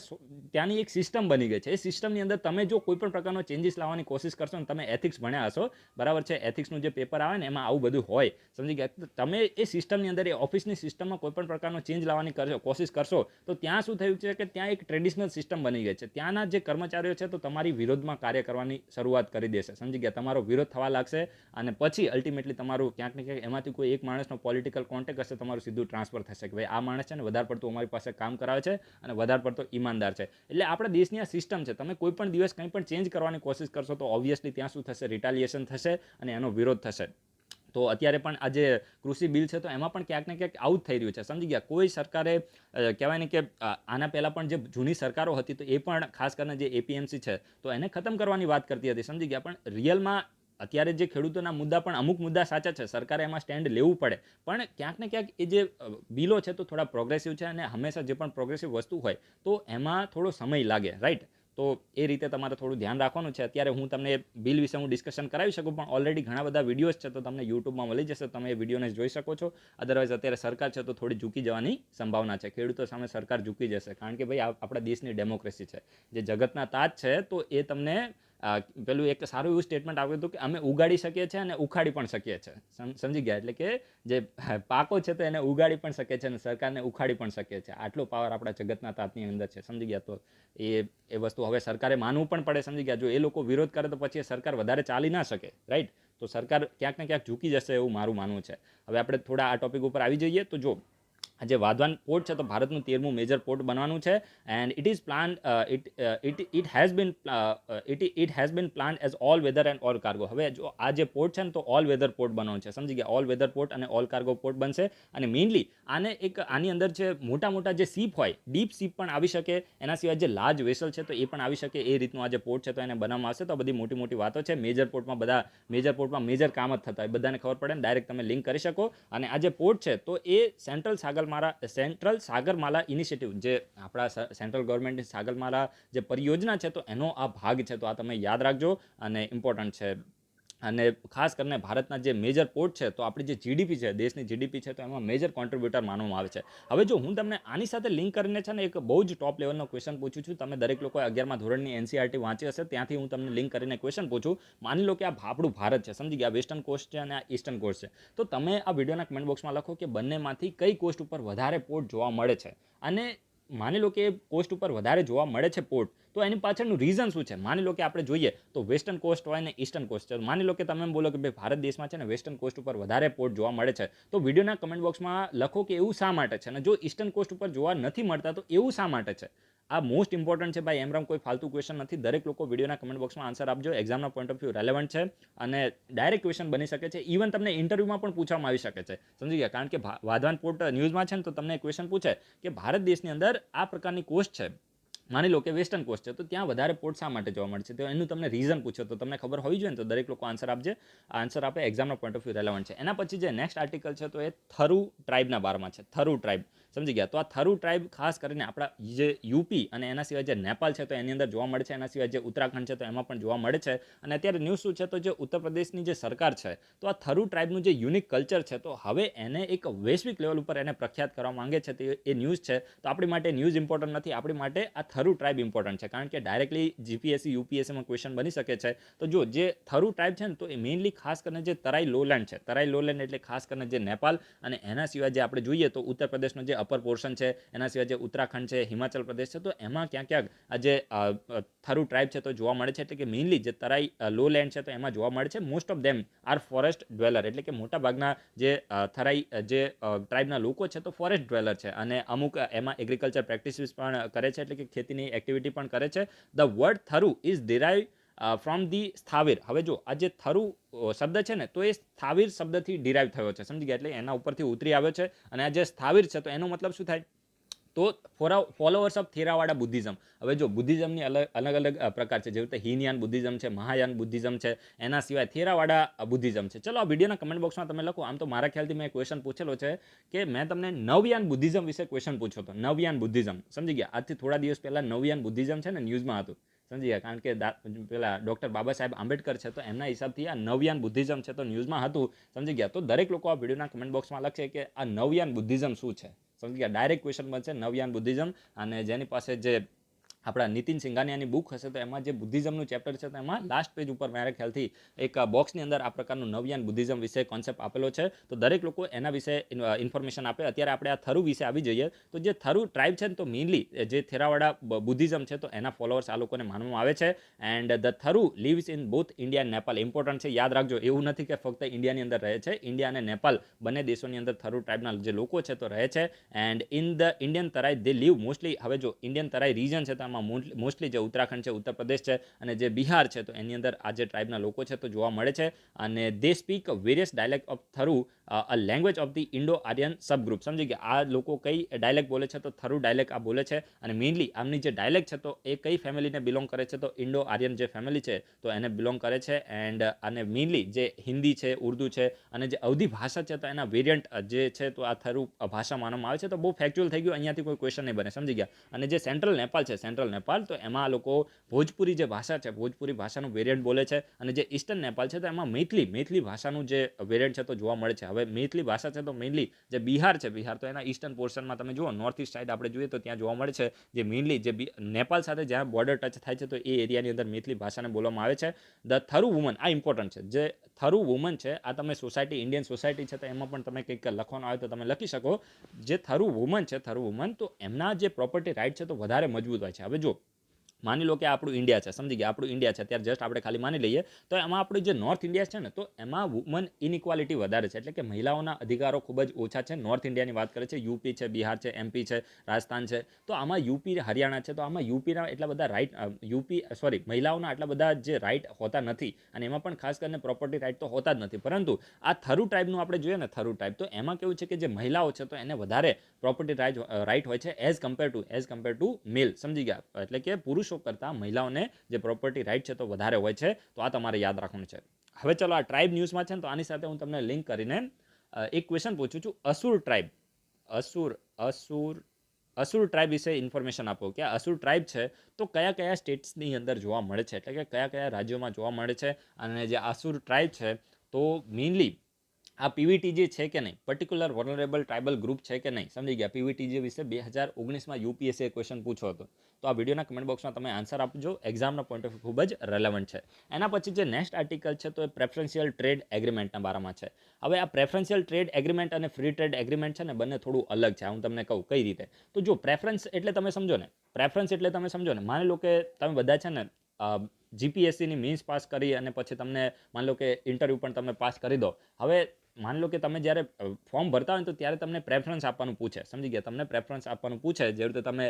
ત્યાંની એક સિસ્ટમ બની ગઈ છે. એ સિસ્ટમની અંદર તમે જો કોઈ પણ પ્રકારનો ચેન્જીસ લાવવાની કોશિશ કરશો ને, તમે એથિક્સ ભણ્યા હશો, બરાબર છે? એથિક્સનું જે પેપર આવે ને એમાં આવું બધું હોય. સમજી ગયા? તમે એ સિસ્ટમની અંદર એ ઓફિસની સિસ્ટમમાં કોઈ પણ પ્રકારનો ચેન્જ લાવવાની કોશિશ કરશો તો ત્યાં શું થયું છે કે ત્યાં એક ટ્રેડિશનલ સિસ્ટમ બની ગઈ છે. ત્યાંના જે કર્મચારીઓ છે તો તમારી વિરોધમાં કાર્ય કરવાની શરૂઆત કરી દેશે. સમજી ગયા? તમારો વિરોધ થવા લાગશે અને પછી અલ્ટિમેટલી તમારું ક્યાંક ને ક્યાંક એમાંથી કોઈ એક માણસનો પોલિટિકલ કોન્ટેક્ટ હશે, તમારું સીધું ટ્રાન્સફર થશે કે ભાઈ આ માણસ છે ને વધારે પડતું અમારી પાસે કામ કરાવે છે અને વધારે પડતો ઈમાનદાર છે. એટલે આપણા દેશની આ સિસ્ટમ છે. તમે કોઈ પણ દિવસ કંઈ પણ ચેન્જ કરવાની કોશિશ કરશો તો ઓબ્વિયસલી ત્યાં શું થશે? રિટાલિએશન થશે અને એનો વિરોધ થશે. તો અત્યારે પણ આ જે કૃષિ બિલ છે તો એમાં પણ ક્યાંક ને ક્યાંક આઉટ થઈ રહ્યું છે. સમજી ગયા? કોઈ સરકારે કહેવાય ને કે આના પહેલાં પણ જે જૂની સરકારો હતી તો એ પણ ખાસ કરીને જે એપીએમસી છે તો એને ખતમ કરવાની વાત કરતી હતી. સમજી ગયા? પણ રિયલમાં અત્યારે જે ખેડૂતોના મુદ્દા પણ અમુક મુદ્દા સાચા છે, સરકારે એમાં સ્ટેન્ડ લેવું પડે, પણ ક્યાંક ને ક્યાંક એ જે બિલો છે તો થોડા પ્રોગ્રેસિવ છે અને હંમેશા જે પણ પ્રોગ્રેસિવ વસ્તુ હોય તો એમાં થોડો સમય લાગે, રાઈટ? તો એ રીતે તમારે થોડું ધ્યાન રાખવાનું છે. અત્યારે હું તમને બિલ વિશે હું ડિસ્કશન કરાવી શકું, પણ ઓલરેડી ઘણા બધા વિડીયોઝ છે તો તમને યુટ્યુબમાં મળી જશે, તમે એ વિડીયોને જોઈ શકો છો. અદરવાઇઝ અત્યારે સરકાર છે તો થોડી ઝૂકી જવાની સંભાવના છે. ખેડૂતો સામે સરકાર ઝૂકી જશે, કારણ કે ભાઈ આપણા દેશની ડેમોક્રેસી છે. જે જગતના તાજ છે તો એ તમને પેલું એક સારું એવું સ્ટેટમેન્ટ આવ્યું હતું કે અમે ઉગાડી શકીએ છીએ અને ઉખાડી પણ શકીએ છીએ. સમજી ગયા? એટલે કે જે પાકો છે તો એને ઉગાડી પણ શકે છે અને સરકારને ઉખાડી પણ શકે છે. આટલો પાવર આપણા જગતના તાતની અંદર છે. સમજી ગયા? તો એ વસ્તુ હવે સરકારે માનવું પણ પડે. સમજી ગયા? જો એ લોકો વિરોધ કરે તો પછી સરકાર વધારે ચાલી ના શકે, રાઈટ? તો સરકાર ક્યાંક ને ક્યાંક ઝૂકી જશે એવું મારું માનવું છે. હવે આપણે થોડા આ ટોપિક ઉપર આવી જઈએ. તો જો આજે વાધવાન પોર્ટ છે તો ભારતનું 13મું મેજર પોર્ટ બનવાનું છે. And it is plan it has been plan as all weather and all cargo. હવે જો આ જે પોર્ટ છે ને તો ઓલ વેધર પોર્ટ બનવાનું છે. સમજી ગયા? ઓલ વેધર પોર્ટ અને ઓલ કાર્ગો પોર્ટ બનશે. અને મેઇનલી આની અંદર જે મોટા મોટા જે સીપ હોય, ડીપ સીપ પણ આવી શકે, એના સિવાય જે લાર્જ વેસલ છે તો એ પણ આવી શકે. એ રીતનું આ જે પોર્ટ છે તો એને બનાવવામાં આવશે. તો બધી મોટી મોટી વાતો છે. મેજર પોર્ટમાં મેજર કામ જ થતા હોય, બધાને ખબર પડે ને ડાયરેક્ટ તમે લિંક કરી શકો. અને આ જે પોર્ટ છે તો એ સેન્ટ્રલ સાગરમાલા ઇનિશિયેટિવ, જે આપણા સેન્ટ્રલ ગવર્મેન્ટની સાગરમાલા જે પરિયોજના છે તો એનો આ ભાગ છે. તો આ તમે યાદ રાખજો અને ઇમ્પોર્ટન્ટ છે. અને ખાસ કરીને ભારતના જે મેજર પોર્ટ છે તો આપણી જે જીડીપી છે, દેશની જીડીપી છે, તો એમાં મેજર કોન્ટ્રીબ્યુટર માનવામાં આવે છે. હવે જો હું તમને આની સાથે લિંક કરીને છે ને એક બહુ જ ટોપ લેવલનો ક્વેશ્ચન પૂછું છું. તમે દરેક લોકોએ 11મા ધોરણની એનસીઆરટી વાંચી હશે, ત્યાંથી હું તમને લિંક કરીને ક્વેશ્ચન પૂછું. માની લો કે આ આપણું ભારત છે, સમજી ગયા? વેસ્ટર્ન કોસ્ટ છે અને આ ઈસ્ટર્ન કોસ્ટ છે. તો તમે આ વિડીયોના કમેન્ટ બોક્સમાં લખો કે બંનેમાંથી કઈ કોસ્ટ ઉપર વધારે પોર્ટ જોવા મળે છે. અને માની લો કે કોસ્ટ ઉપર વધારે જોવા મળે છે પોર્ટ, તો એની પાછળનું રીઝન શું છે? માની લો કે આપણે જોઈએ તો વેસ્ટર્ન કોસ્ટ હોય ને ઈસ્ટર્ન કોસ્ટ છે. માની લો કે તમે એમ બોલો કે ભાઈ ભારત દેશમાં છે ને વેસ્ટર્ન કોસ્ટ ઉપર વધારે પોર્ટ જોવા મળે છે, તો વિડીયોના કમેન્ટ બોક્સમાં લખો કે એવું શા માટે છે. અને જો ઈસ્ટર્ન કોસ્ટ ઉપર જોવા નથી મળતા તો એવું શા માટે છે? આ મોસ્ટ ઇમ્પોર્ટન્ટ છે ભાઈ. એમરામ કોઈ ફાલતુ ક્વેશ્ચન નથી. દરેક લોકો વિડીયોના કમેન્ટ બોક્સમાં આન્સર આપજો. એક્ઝામના પોઈન્ટ ઓફ વ્યૂ રેલેવન્ટ છે અને ડાયરેક્ટ ક્વેશ્ચન બની શકે છે. ઇવન તમને ઇન્ટરવ્યુમાં પણ પૂછવામાં આવી શકે છે. સમજી ગયા? કારણ કે વાધવાન પોર્ટ ન્યૂઝમાં છે ને તો તમને ક્વેશ્ચન પૂછે કે ભારત દેશની અંદર આ પ્રકારની કોસ્ટ છે, માની લો કે વેસ્ટર્ન કોસ્ટ છે, તો ત્યાં વધારે પોર્ટ શા માટે જોવા મળે છે? તો એનું તમને રીઝન પૂછો તો તમને ખબર હોવી જોઈએ ને. તો દરેક લોકો આન્સર આપે. એક્ઝામના પોઈન્ટ ઓફ વ્યૂ રેલેવન્ટ છે. એના પછી જે નેક્સ્ટ આર્ટિકલ છે તો એ થરુ ટ્રાઇબના બારમાં છે. થરુ ટ્રાઇબ, સમજી ગયા? તો આ થરુ ટ્રાઇબ ખાસ કરીને આપણા જે યુપી અને એના સિવાય જે નેપાલ છે તો એની અંદર જોવા મળે છે. એના સિવાય જે ઉત્તરાખંડ છે તો એમાં પણ જોવા મળે છે. અને અત્યારે ન્યૂઝ શું છે તો જે ઉત્તર પ્રદેશની જે સરકાર છે તો આ થરુ ટ્રાઇબનું જે યુનિક કલ્ચર છે તો હવે એને એક વૈશ્વિક લેવલ ઉપર એને પ્રખ્યાત કરવા માંગે છે. તો એ ન્યૂઝ છે. તો આપણી માટે ન્યૂઝ ઇમ્પોર્ટન્ટ નથી, આપણી માટે આ થરુ ટ્રાઇબ ઇમ્પોર્ટન્ટ છે. કારણ કે ડાયરેક્ટલી જીપીએસસી યુપીએસસીમાં ક્વેશ્ચન બની શકે છે. તો જો જે થરુ ટ્રાઇબ છે ને તો એ મેઇનલી ખાસ કરીને જે તરાઈ લોલેન્ડ છે, તરાઈ લોલેન્ડ એટલે ખાસ કરીને જે નેપાલ અને એના સિવાય જે આપણે જોઈએ તો ઉત્તર પ્રદેશનો જે અપર પોર્શન છે, એના સિવાય જે ઉત્તરાખંડ છે, હિમાચલ પ્રદેશ છે, તો એમાં ક્યાંક આ જે થરુ ટ્રાઇબ છે તો જોવા મળે છે. એટલે કે મેઇનલી જે તરાઈ લોલેન્ડ છે તો એમાં જોવા મળે છે. Most of them are forest dweller, એટલે કે મોટા ભાગના જે થરાઈ જે ટ્રાઇબના લોકો છે તો ફોરેસ્ટ ડ્વેલર છે. અને અમુક એમાં એગ્રીકલ્ચર પ્રેક્ટિસીસ પણ કરે છે, એટલે કે ખેતીની એક્ટિવિટી પણ કરે છે. The word Tharu is derive from the sthavir. હવે જો આ જે થરુ શબ્દ છે ને તો એ સ્થાવીર શબ્દથી ડિરાઇવ થયો છે. સમજી ગયા? એટલે એના ઉપરથી ઉતરી આવ્યો છે. અને આ જે સ્થાવીર છે તો એનો મતલબ શું થાય? તો ફોલોવર્સ ઓફ થેરાવાડા બુદ્ધિઝમ. હવે જો બુદ્ધિઝમની અલગ અલગ પ્રકાર છે, જેવી રીતે હિનયાન બુદ્ધિઝમ છે, મહાયાન બુદ્ધિઝમ છે, એના સિવાય થેરાવાડા બુદ્ધિઝમ છે. ચલો આ વિડીયોના કમેન્ટ બોક્સમાં તમે લખો. આમ તો મારા ખ્યાલથી મેં ક્વેશ્ચન પૂછેલો છે કે મેં તમને નવયાન બુદ્ધિઝમ વિશે ક્વેશ્ચન પૂછ્યો હતો. નવયાન બુદ્ધિઝમ, સમજી ગયા? આજથી થોડા દિવસ પહેલા નવયાન બુદ્ધિઝમ છે ને ન્યૂઝમાં હતું. સમજી ગયા? કારણ કે પેલા ડૉક્ટર બાબા સાહેબ આંબેડકર છે તો એમના હિસાબથી આ નવયાન બુદ્ધિઝમ છે તો ન્યૂઝમાં હતું. સમજી ગયા? તો દરેક લોકો આ વિડીયોના કમેન્ટ બોક્સમાં લખશે કે આ નવયાન બુદ્ધિઝમ શું છે. સમજી ગયા? ડાયરેક્ટ ક્વેશ્ચન બનશે નવયાન બુદ્ધિઝમ. અને જેની પાસે જે આપણા નીતિન સિંઘાનિયાની બુક હશે તો એમાં જે બુદ્ધિઝમનું ચેપ્ટર છે તો એમાં લાસ્ટ પેજ ઉપર મારા ખ્યાલથી એક બોક્સની અંદર આ પ્રકારનું નવયાન બુદ્ધિઝમ વિશે કોન્સેપ્ટ આપેલો છે. તો દરેક લોકો એના વિશે ઇન્ફોર્મેશન આપે. અત્યારે આપણે આ થરુ વિશે આવી જઈએ. તો જે થરુ ટ્રાઇબ છે ને તો મેઇનલી જે થેરાવાડા બુદ્ધિઝમ છે તો એના ફોલોઅર્સ આ લોકોને માનવામાં આવે છે. And the Tharu lives in both India and Nepal. Important છે, યાદ રાખજો. એવું નથી કે ફક્ત ઇન્ડિયાની અંદર રહે છે, ઇન્ડિયા અને નેપાલ બંને દેશોની અંદર થરુ ટ્રાઇબના જે લોકો છે તો રહે છે. And in the Indian Terai they live mostly. હવે જો ઇન્ડિયન તરાઈ રીજન છે તો એમાં મોસ્ટલી જે ઉત્તરાખંડ છે, ઉત્તર પ્રદેશ છે અને જે બિહાર છે તો એની અંદર આ જે ટ્રાઇબના લોકો છે તો જોવા મળે છે. અને they speak various dialect of Tharu, a language of the Indo Aryan subgroup. સમજી ગયા? આ લોકો કઈ ડાયલેક્ટ બોલે છે તો થરુ ડાયલેક્ટ આ બોલે છે. અને મેઇનલી આમની જે ડાયલેક્ટ છે તો એ કઈ ફેમિલીને બિલોંગ કરે છે તો ઇન્ડો આર્યન જે ફેમિલી છે તો એને બિલોંગ કરે છે. એન્ડ અને મેઇનલી જે હિન્દી છે, ઉર્દુ છે અને જે અવધી ભાષા છે તો એના વેરિયન્ટ જે છે તો આ થરુ ભાષા માનવામાં આવે છે. તો બહુ ફેક્ચ્યુઅલ થઈ ગયું, અહીંયાથી કોઈ ક્વેશ્ચન નહીં બને. સમજી ગયા? અને જે સેન્ટ્રલ નેપાલ છે, સેન્ટ્રલ સેન્ટ્રલ નેપાલ, તો એમાં આ લોકો ભોજપુરી જે ભાષા છે, ભોજપુરી ભાષાનું વેરિયન્ટ બોલે છે. અને જે ઈસ્ટર્ન નેપાલ છે તો એમાં મૈથલી ભાષાનું જે વેરિયન્ટ છે તો જોવા મળે છે. હવે મૈથલી ભાષા છે તો મેઇનલી જે બિહાર છે, બિહાર તો એના ઈસ્ટર્ન પોર્શનમાં તમે જુઓ, નોર્થ ઈસ્ટ સાઈડ આપણે જોઈએ તો ત્યાં જોવા મળે છે જે મેઇનલી જે નેપાલ સાથે જ્યાં બોર્ડર ટચ થાય છે તો એ એરિયાની અંદર મૈથલી ભાષાને બોલવામાં આવે છે. ધ થરુ વુમન, આ ઇમ્પોર્ટન્ટ છે, જે થરુ વુમન છે, આ તમે સોસાયટી, ઇન્ડિયન સોસાયટી છે તો એમાં પણ તમે કંઈક લખવાનું આવે તો તમે લખી શકો. જે થરુ વુમન છે, થરુ વુમન, તો એમના જે પ્રોપર્ટી રાઇટ છે તો વધારે મજબૂત હોય છે. હવે જો માની લો કે આપણું ઇન્ડિયા છે, સમજી ગયા, આપણું ઇન્ડિયા છે, અત્યારે જસ્ટ આપણે ખાલી માની લઈએ તો એમાં આપણું જે નોર્થ ઇન્ડિયા છે ને તો એમાં વુમન ઇનઇક્વાલિટી વધારે છે, એટલે કે મહિલાઓના અધિકારો ખૂબ જ ઓછા છે. નોર્થ ઇન્ડિયાની વાત કરે છે, યુપી છે, બિહાર છે, એમપી છે, રાજસ્થાન છે, તો આમાં યુપી, હરિયાણા છે, તો આમાં યુપીના એટલા બધા રાઇટ, મહિલાઓના આટલા બધા જે રાઇટ હોતા નથી. અને એમાં પણ ખાસ કરીને પ્રોપર્ટી રાઇટ તો હોતા જ નથી. પરંતુ આ થરુ ટ્રાઇબનું આપણે જોઈએ ને, થરુ ટ્રાઇબ, તો એમાં કેવું છે કે જે મહિલાઓ છે તો એને વધારે પ્રોપર્ટી રાઇટ હોય છે એઝ કમ્પેર ટુ મેલ, સમજી ગયા, એટલે કે પુરુષો કરતાં મહિલાઓને જે પ્રોપર્ટી રાઇટ છે તો વધારે હોય છે. તો આ તમારે યાદ રાખવાનું છે. હવે ચલો, આ ટ્રાઇબ ન્યૂઝમાં છે ને તો આની સાથે હું તમને લિંક કરીને એક ક્વેશ્ચન પૂછું છું. અસુર ટ્રાઇબ, અસુર ટ્રાઇબ વિશે ઇન્ફોર્મેશન આપો કે અસુર ટ્રાઇબ છે તો કયા કયા સ્ટેટ્સની અંદર જોવા મળે છે, એટલે કે કયા કયા રાજ્યોમાં જોવા મળે છે. અને જે અસુર ટ્રાઇબ છે તો મેઇનલી આ પીવીટીજી છે કે નહીં, પર્ટિક્યુલર વોલનરેબલ ટ્રાઇબલ ગ્રુપ છે કે નહીં, સમજી ગયા. પીવીટીજી વિશે 2019માં યુપીએસસીએ ક્વેશ્ચન પૂછ્યો હતો. તો આ વિડીયોના કમેન્ટ બોક્સમાં તમે આન્સર આપજો, એક્ઝામના પોઈન્ટ ઓફ વ્યૂ ખૂબ જ રેલેવન્ટ છે. એના પછી જે નેક્સ્ટ આર્ટિકલ છે તો એ પ્રેફરન્શિયલ ટ્રેડ એગ્રીમેન્ટના બારામાં છે. હવે આ પ્રેફરન્શિયલ ટ્રેડ એગ્રીમેન્ટ અને ફ્રી ટ્રેડ એગ્રીમેન્ટ છે ને બંને થોડું અલગ છે. હું તમને કહું કઈ રીતે. તો જો પ્રેફરન્સ એટલે તમે સમજો ને, માની લો કે તમે બધા છે ને જીપીએસસીની મીન્સ પાસ કરી અને પછી તમને માની લો કે ઇન્ટરવ્યૂ પણ તમે પાસ કરી દો. હવે માની લો કે તમે જ્યારે ફોર્મ ભરતા હોય તો ત્યારે તમને પ્રેફરન્સ આપવાનું પૂછે, સમજી ગયા, તમને પ્રેફરન્સ આપવાનું પૂછે. જે રીતે તમે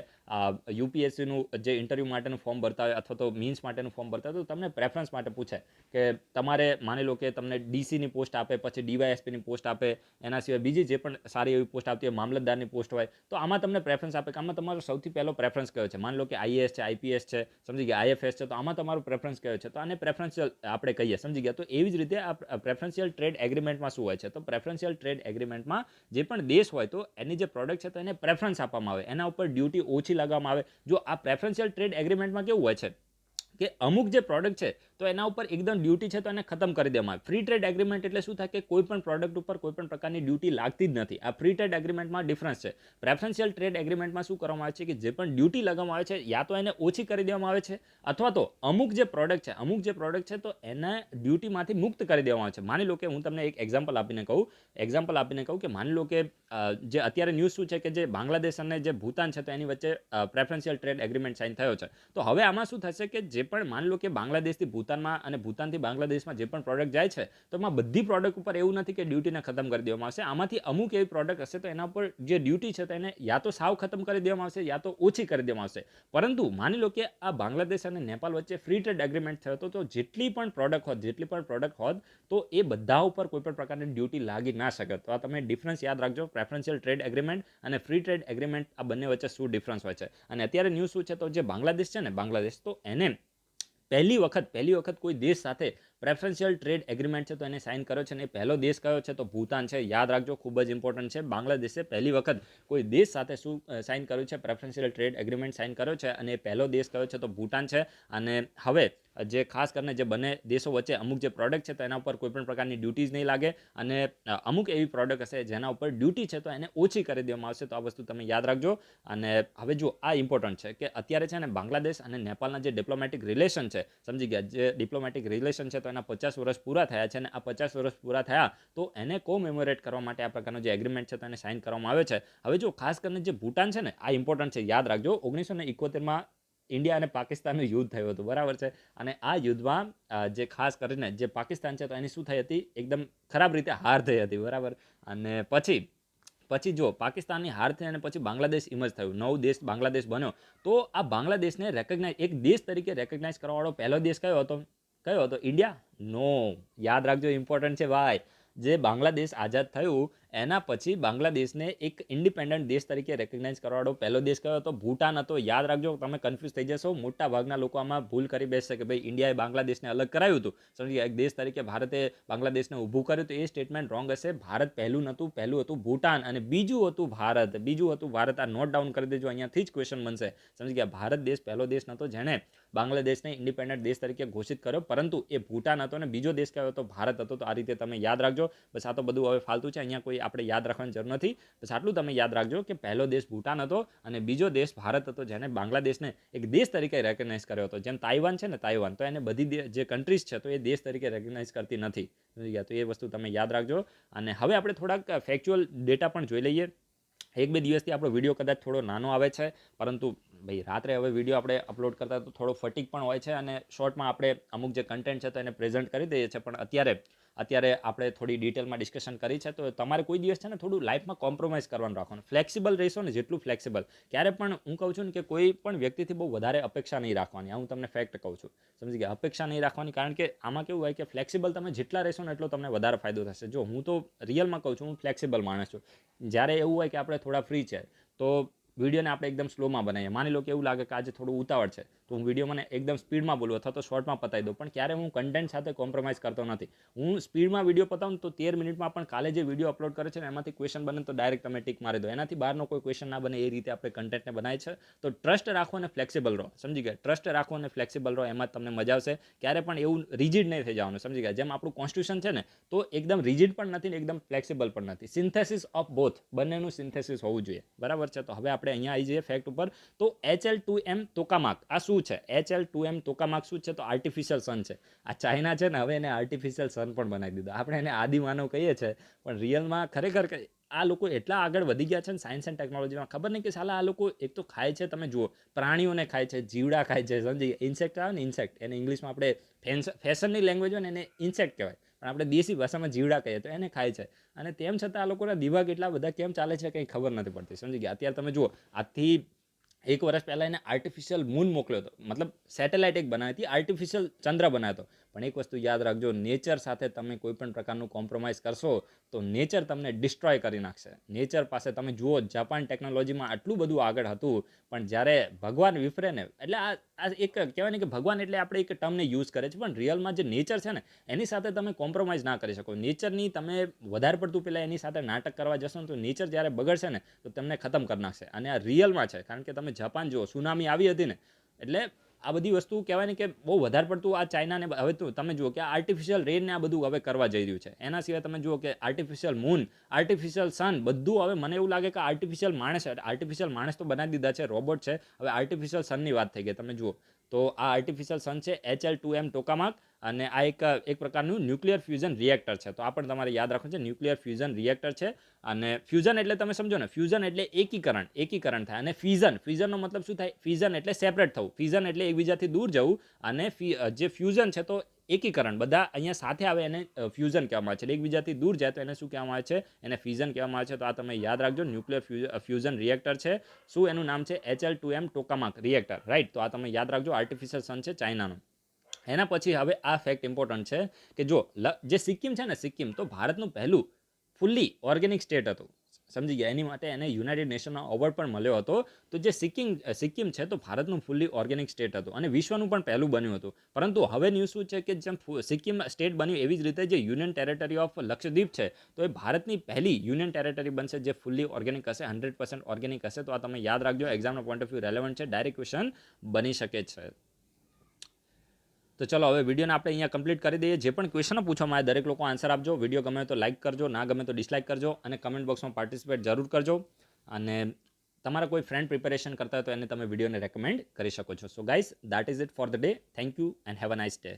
યુપીએસસીનું જે ઇન્ટરવ્યૂ માટેનું ફોર્મ ભરતા હોય અથવા તો મીન્સ માટેનું ફોર્મ ભરતા હોય તો તમને પ્રેફરન્સ માટે પૂછે કે તમારે માની લો કે તમને ડીસીની પોસ્ટ આપે, પછી ડીવાયએસપીની પોસ્ટ આપે, એના સિવાય બીજી જે પણ સારી એવી પોસ્ટ આવતી હોય, મામલતદારની પોસ્ટ હોય, તો આમાં તમને પ્રેફરન્સ આપે કે આમાં તમારો સૌથી પહેલો પ્રેફરન્સ કયો છે. માની લો કે આઈએએસ છે, આઈપીએસ છે, સમજી ગયા, આઈએફએસ છે, તો આમાં તમારો પ્રેફરન્સ કયો છે, તો આને પ્રેફરન્શિયલ આપણે કહીએ, સમજી ગયા. તો એવી જ રીતે આ પ્રેફરન્શિયલ ટ્રેડ એગ્રીમેન્ટમાં શું હોય છે, તો પ્રેફરન્શિયલ ટ્રેડ એગ્રીમેન્ટમાં જે પણ દેશ હોય તો એની જે પ્રોડક્ટ છે તો એને પ્રેફરન્સ આપવામાં આવે, એના ઉપર ડ્યુટી ઓછી લગાવવામાં આવે. જો આ પ્રેફરન્શિયલ ટ્રેડ એગ્રીમેન્ટમાં કેવું હોય છે કે અમુક જે પ્રોડક્ટ છે તો એના ઉપર એકદમ ડ્યુટી છે તો એને ખતમ કરી દેવામાં આવે. ફ્રી ટ્રેડ એગ્રીમેન્ટ એટલે શું થાય કે કોઈ પણ પ્રોડક્ટ ઉપર કોઈ પણ પ્રકારની ડ્યુટી લાગતી જ નથી. આ ફ્રી ટ્રેડ એગ્રીમેન્ટમાં ડિફરન્સ છે. પ્રેફરન્શિયલ ટ્રેડ એગ્રીમેન્ટમાં શું કરવામાં આવે છે કે જે પણ ડ્યુટી લગાવવામાં આવે છે યા તો એને ઓછી કરી દેવામાં આવે છે, અથવા તો અમુક જે પ્રોડક્ટ છે તો એને ડ્યુટીમાંથી મુક્ત કરી દેવામાં આવે છે. માની લો કે હું તમને એક એક્ઝામ્પલ આપીને કહું કે માની લો કે જે અત્યારે ન્યૂઝ શું છે કે જે બાંગ્લાદેશ અને જે ભૂતાન છે તો એની વચ્ચે પ્રેફરન્શિયલ ટ્રેડ એગ્રીમેન્ટ સાઇન થયો છે. તો હવે આમાં શું થશે કે જે પણ માની લો કે બાંગ્લાદેશથી ભૂતાનમાં અને ભૂતાનથી બાંગ્લાદેશમાં જે પણ પ્રોડક્ટ જાય છે તો એમાં બધી પ્રોડક્ટ ઉપર એવું નથી કે ડ્યુટીને ખતમ કરી દેવામાં આવશે. આમાંથી અમુક એવી પ્રોડક્ટ હશે તો એના ઉપર જે ડ્યુટી છે તો એને યા તો સાવ ખતમ કરી દેવામાં આવશે યા તો ઓછી કરી દેવામાં આવશે. પરંતુ માની લો કે આ બાંગ્લાદેશ અને નેપાલ વચ્ચે ફ્રી ટ્રેડ એગ્રીમેન્ટ થયો હતો તો જેટલી પણ પ્રોડક્ટ હોત તો એ બધા ઉપર કોઈ પણ પ્રકારની ડ્યુટી લાગી ના શકે. તો આ તમે ડિફરન્સ યાદ રાખજો, પ્રેફરન્શિયલ ટ્રેડ એગ્રીમેન્ટ અને ફ્રી ટ્રેડ એગ્રીમેન્ટ, આ બંને વચ્ચે શું ડિફરન્સ હોય છે. અને અત્યારે ન્યૂઝ શું છે તો જે બાંગ્લાદેશ છે ને, બાંગ્લાદેશ, તો એને પહેલી વખત કોઈ દેશ સાથે પ્રેફરન્શિયલ ટ્રેડ એગ્રીમેન્ટ છે તો એને સાઇન કર્યો છે. અને પહેલો દેશ કયો છે તો ભૂતાન છે. યાદ રાખજો, ખૂબ જ ઇમ્પોર્ટન્ટ છે. બાંગ્લાદેશે પહેલી વખત કોઈ દેશ સાથે શું સાઇન કર્યું છે, પ્રેફરન્શિયલ ટ્રેડ એગ્રીમેન્ટ સાઇન કર્યો છે. અને પહેલો દેશ કયો છે તો ભૂટાન છે. અને હવે જે ખાસ કરીને જે બંને દેશો વચ્ચે અમુક જે પ્રોડક્ટ છે તો એના ઉપર કોઈ પણ પ્રકારની ડ્યુટીઝ નહીં લાગે, અને અમુક એવી પ્રોડક્ટ હશે જેના ઉપર ડ્યુટી છે તો એને ઓછી કરી દેવામાં આવશે. તો આ વસ્તુ તમે યાદ રાખજો. અને હવે જો આ ઇમ્પોર્ટન્ટ છે કે અત્યારે છે ને બાંગ્લાદેશ અને નેપાળના જે ડિપ્લોમેટિક રિલેશન છે, સમજી ગયા, જે ડિપ્લોમેટિક રિલેશન છે તો એના 50 વર્ષ પૂરા થયા છે. અને આ 50 વર્ષ પૂરા થયા તો એને કોમેમોરેટ કરવા માટે આ પ્રકારનો જે એગ્રીમેન્ટ છે તો એને સાઇન કરવામાં આવે છે. હવે જો ખાસ કરીને જે ભૂટાન છે ને, આ ઇમ્પોર્ટન્ટ છે, યાદ રાખજો. 1971માં ઇન્ડિયા અને પાકિસ્તાનનું યુદ્ધ થયું હતું, બરાબર છે. અને આ યુદ્ધમાં જે ખાસ કરીને જે પાકિસ્તાન છે તો એની શું થઈ હતી, એકદમ ખરાબ રીતે હાર થઈ હતી, બરાબર. અને પછી જો પાકિસ્તાનની હાર થઈ અને પછી બાંગ્લાદેશ ઇમર્જ થયું, નવો દેશ બાંગ્લાદેશ બન્યો. તો આ બાંગ્લાદેશને એક દેશ તરીકે રેકગ્નાઇઝ કરવાવાળો પહેલો દેશ કયો હતો? ઇન્ડિયા? નો. યાદ રાખજો, ઇમ્પોર્ટન્ટ છે ભાઈ. જે બાંગ્લાદેશ આઝાદ થયું એના પછી બાંગ્લાદેશને એક ઇન્ડિપેન્ડન્ટ દેશ તરીકે રેકગ્નાઇઝ કરવાવાળો પહેલો દેશ કયો હતો? ભૂટાન હતો. યાદ રાખજો, તમે કન્ફ્યુઝ થઈ જશો. મોટા ભાગના લોકો આમાં ભૂલ કરી બેસશે કે ભાઈ ઇન્ડિયાએ બાંગ્લાદેશને અલગ કરાવ્યું હતું, સમજી ગયા, એક દેશ તરીકે ભારતે બાંગ્લાદેશને ઊભું કર્યું. તો એ સ્ટેટમેન્ટ રોંગ હશે. ભારત પહેલું નહોતું, પહેલું હતું ભૂટાન અને બીજું હતું ભારત. આ નોટ ડાઉન કરી દેજો, અહીંયાથી જ ક્વેશ્ચન બનશે. સમજી ગયા, ભારત દેશ પહેલો દેશ નહોતો જેણે બાંગ્લાદેશને ઇન્ડિપેન્ડન્ટ દેશ તરીકે ઘોષિત કર્યો, પરંતુ એ ભૂટાન હતો અને બીજો દેશ કયો હતો? ભારત હતો. તો આ રીતે તમે યાદ રાખજો. બસ આ તો બધું હવે ફાલતુ છે, અહીંયા કોઈ આપણે યાદ રાખવાની જરૂર નથી. બસ આટલું તમે યાદ રાખજો કે પહેલો દેશ ભૂટાન હતો અને બીજો દેશ ભારત હતો જેને બાંગ્લાદેશને એક દેશ તરીકે રેકગ્નાઇઝ કર્યો હતો. જેમ તાઇવાન છે ને, તાઇવાન તો એને બધી જે કન્ટ્રીઝ છે તો એ દેશ તરીકે રેકગ્નાઇઝ કરતી નથી. સમજી ગયા, તો એ વસ્તુ તમે યાદ રાખજો. અને હવે આપણે થોડાક ફેક્ચ્યુઅલ ડેટા પણ જોઈ લઈએ. એક બે દિવસથી આપણો વિડીયો કદાચ થોડો નાનો આવે છે, પરંતુ ભાઈ રાત્રે હવે વિડીયો આપણે અપલોડ કરતા તો થોડો ફટીક પણ હોય છે અને શોર્ટમાં આપણે અમુક જે કન્ટેન્ટ છે તો એને પ્રેઝન્ટ કરી દઈએ છીએ. પણ અત્યારે આપણે થોડી ડિટેલમાં ડિસ્કશન કરી છે. તો તમારે કોઈ દિવસ છે ને થોડું લાઈફમાં કોમ્પ્રોમાઇઝ કરવાનું રાખવાનું. ફ્લેક્સિબલ રહેશો ને જેટલું ફ્લેક્સિબલ, ક્યારે પણ હું કહું છું ને કે કોઈ પણ વ્યક્તિથી બહુ વધારે અપેક્ષા નહીં રાખવાની. આ હું તમને ફેક્ટ કહું છું, સમજી ગયા. અપેક્ષા નહીં રાખવાની, કારણ કે આમાં કેવું હોય કે ફ્લેક્સિબલ તમે જેટલા રહેશો ને એટલો તમને વધારે ફાયદો થશે. જો હું તો રિયલમાં કહું છું, હું ફ્લેક્સિબલ માણસ છું. જ્યારે એવું હોય કે આપણે થોડા ફ્રી છે તો વિડીયોને આપણે એકદમ સ્લોમાં બનાવીએ. માની લો કે એવું લાગે કે આજે થોડું ઉતાવળ છે તો હું વિડીયો મને એકદમ સ્પીડમાં બોલું અથવા તો શોર્ટમાં પતાવી દઉં, પણ ક્યારે હું કન્ટેન્ટ સાથે કોમ્પ્રોમાઇઝ કરતો નથી. હું સ્પીડમાં વિડીયો પતાવું તો 13 મિનિટમાં પણ કાલે જે વિડીયો અપલોડ કરે છે ને એમાંથી ક્વેશ્ચન બને તો ડાયરેક્ટ તમે ટિક મારી દો. એનાથી બહારનો કોઈ ક્વેશ્ચન ના બને એ રીતે આપણે કન્ટેન્ટને બનાવીએ છે. તો ટ્રસ્ટ રાખો અને ફ્લેક્સિબલ રહો, સમજી ગયા. ટ્રસ્ટ રાખો અને ફ્લેક્સિબલ રહો, એમાં તમને મજા આવશે. ક્યારે પણ એવું રિજિડ નહીં થઈ જવાનું, સમજી ગયા. જેમ આપણું કોન્સ્ટિટ્યુશન છે ને તો એકદમ રિજિડ પણ નથી ને એકદમ ફ્લેક્સિબલ પણ નથી. સિન્થેસિસ ઓફ બોથ, બંનેનું સિન્થેસિસ હોવું જોઈએ, બરાબર છે. તો હવે આપણે અહીંયા આવી જઈએ ફેક્ટ ઉપર. તો HL2M ટોકામાક આ શું છે? HL2M ટોકામાક શું છે? તો આર્ટિફિશિયલ સન છે. આ ચાઇના છે ને હવે એને આર્ટિફિશિયલ સન પણ બનાવી દીધો. આપણે એને આદિમાનવ કહીએ છીએ, પણ રિયલમાં ખરેખર આ લોકો એટલા આગળ વધી ગયા છે ને સાયન્સ એન્ડ ટેકનોલોજીમાં, ખબર નહીં કે સાલા આ લોકો એક તો ખાય છે, તમે જુઓ, પ્રાણીઓને ખાય છે, જીવડા ખાય છે, સમજી. ઇન્સેક્ટ આવે ને, ઇન્સેક્ટ, એને ઇંગ્લિશમાં આપણે ફેશનની લેંગ્વેજ હોય ને એને ઇન્સેક્ટ કહેવાય, પણ આપણે દેશી ભાષામાં જીવડા કહીએ તો એને ખાય છે. અને તેમ છતાં આ લોકોના દિમાગ એટલા બધા કેમ ચાલે છે કંઈ ખબર નથી પડતી, સમજી ગયા. અત્યારે તમે જુઓ, આજથી 1 વર્ષ પહેલાં એને આર્ટિફિશિયલ મૂન મોકલ્યો હતો, મતલબ સેટેલાઇટ એક બનાવી હતી, આર્ટિફિશિયલ ચંદ્ર બનાવ્યો હતો. પણ એક વસ્તુ યાદ રાખજો, નેચર સાથે તમે કોઈ પણ પ્રકારનું કોમ્પ્રોમાઇઝ કરશો તો નેચર તમને ડિસ્ટ્રોય કરી નાખશે. નેચર પાસે તમે જુઓ, જાપાન ટેકનોલોજીમાં આટલું બધું આગળ હતું, પણ જ્યારે ભગવાન વિફરે ને, એટલે આ એક કહેવાય ને કે ભગવાન એટલે આપણે એક ટર્મને યુઝ કરે છે, પણ રિયલમાં જે નેચર છે ને એની સાથે તમે કોમ્પ્રોમાઇઝ ના કરી શકો. નેચરની તમે વધારે પડતું પહેલાં એની સાથે નાટક કરવા જશો ને તો નેચર જ્યારે બગડશે ને તો તમને ખતમ કરી નાખશે. અને આ રિયલમાં છે, કારણ કે તમે જાપાન જુઓ, સુનામી આવી હતી ને, એટલે આ બધી વસ્તુ કહેવાય ને કે બહુ વધારે પડતું આ ચાઇનાને હવે તો તમે જુઓ કે આર્ટિફિશિયલ રેનને આ બધું હવે કરવા જઈ રહ્યું છે. એના સિવાય તમે જુઓ કે આર્ટિફિશિયલ મૂન, આર્ટિફિશિયલ સન, બધું હવે મને એવું લાગે કે આર્ટિફિશિયલ માણસ તો બનાવી દીધા છે, રોબોટ છે, હવે આર્ટિફિશિયલ સનની વાત થઈ ગઈ. તમે જુઓ તો આ આર્ટિફિશિયલ સન છે HL2M ટોકામાક, અને આ એક પ્રકારનું ન્યુક્લિયર ફ્યુઝન રિએક્ટર છે. તો આ પણ તમારે યાદ રાખવું છે, ન્યુક્લિયર ફ્યુઝન રિએક્ટર છે. અને ફ્યુઝન એટલે તમે સમજો ને, ફ્યુઝન એટલે એકીકરણ થાય. અને ફ્યુઝનનો મતલબ શું થાય? ફ્યુઝન એટલે સેપરેટ થવું, ફ્યુઝન એટલે એકબીજાથી દૂર જવું, અને જે ફ્યુઝન છે તો એકીકરણ, બધા અહીંયા સાથે આવે એને ફ્યુઝન કહેવામાં આવે છે. એકબીજાથી દૂર જાય તો એને શું કહેવામાં આવે છે? એને ફ્યુઝન કહેવામાં આવે છે. તો આ તમે યાદ રાખજો, ન્યુક્લિયર ફ્યુઝન રિએક્ટર છે. શું એનું નામ છે? HL2M ટોકામાક reactor, right. તો આ તમે યાદ રાખજો, આર્ટિફિશિયલ સન છે ચાઇનાનું. એના પછી હવે આ ફેક્ટ ઇમ્પોર્ટન્ટ છે કે જો જે સિક્કિમ છે ને, સિક્કિમ તો ભારતનું પહેલું ફૂલ્લી ઓર્ગેનિક સ્ટેટ હતું, સમજી ગયા. એની માટે એને યુનાઇટેડ નેશનનો અવોર્ડ પણ મળ્યો હતો. તો જે સિક્કિમ છે તો ભારતનું ફૂલ્લી ઓર્ગેનિક સ્ટેટ હતું અને વિશ્વનું પણ પહેલું બન્યું હતું. પરંતુ હવે ન્યૂઝ શું છે કે જેમ સિક્કિમ સ્ટેટ બન્યું એવી જ રીતે જે યુનિયન ટેરેટરી ઓફ લક્ષદ્વીપ છે તો એ ભારતની પહેલી યુનિયન ટેરેટરી બનશે જે ફૂલ્લી ઓર્ગેનિક હશે, 100% ઓર્ગેનિક હશે. તો આ તમે યાદ રાખજો, એક્ઝામનો પોઈન્ટ ઓફ વ્યૂ રેલેવન્ટ છે, ડાયરેક્ટ ક્વેશ્ચન બની શકે છે. તો ચલો હવે વિડીયોને આપણે અહીંયા કમ્પ્લીટ કરી દઈએ. જે પણ ક્વેશ્ચનો પૂછવામાં આવે દરેક લોકો આન્સર આપજો. વિડીયો ગમે તો લાઇક કરજો, ના ગમે તો ડિસલાઇક કરજો, અને કમેન્ટ બોક્સમાં પાર્ટિસિપેટ જરૂર કરજો. અને તમારા કોઈ ફ્રેન્ડ પ્રિપેરેશન કરતા હોય તો એને તમે વિડીયોને રેકમેન્ડ કરી શકો છો. So guys, that is it for the day. Thank you and have a nice day.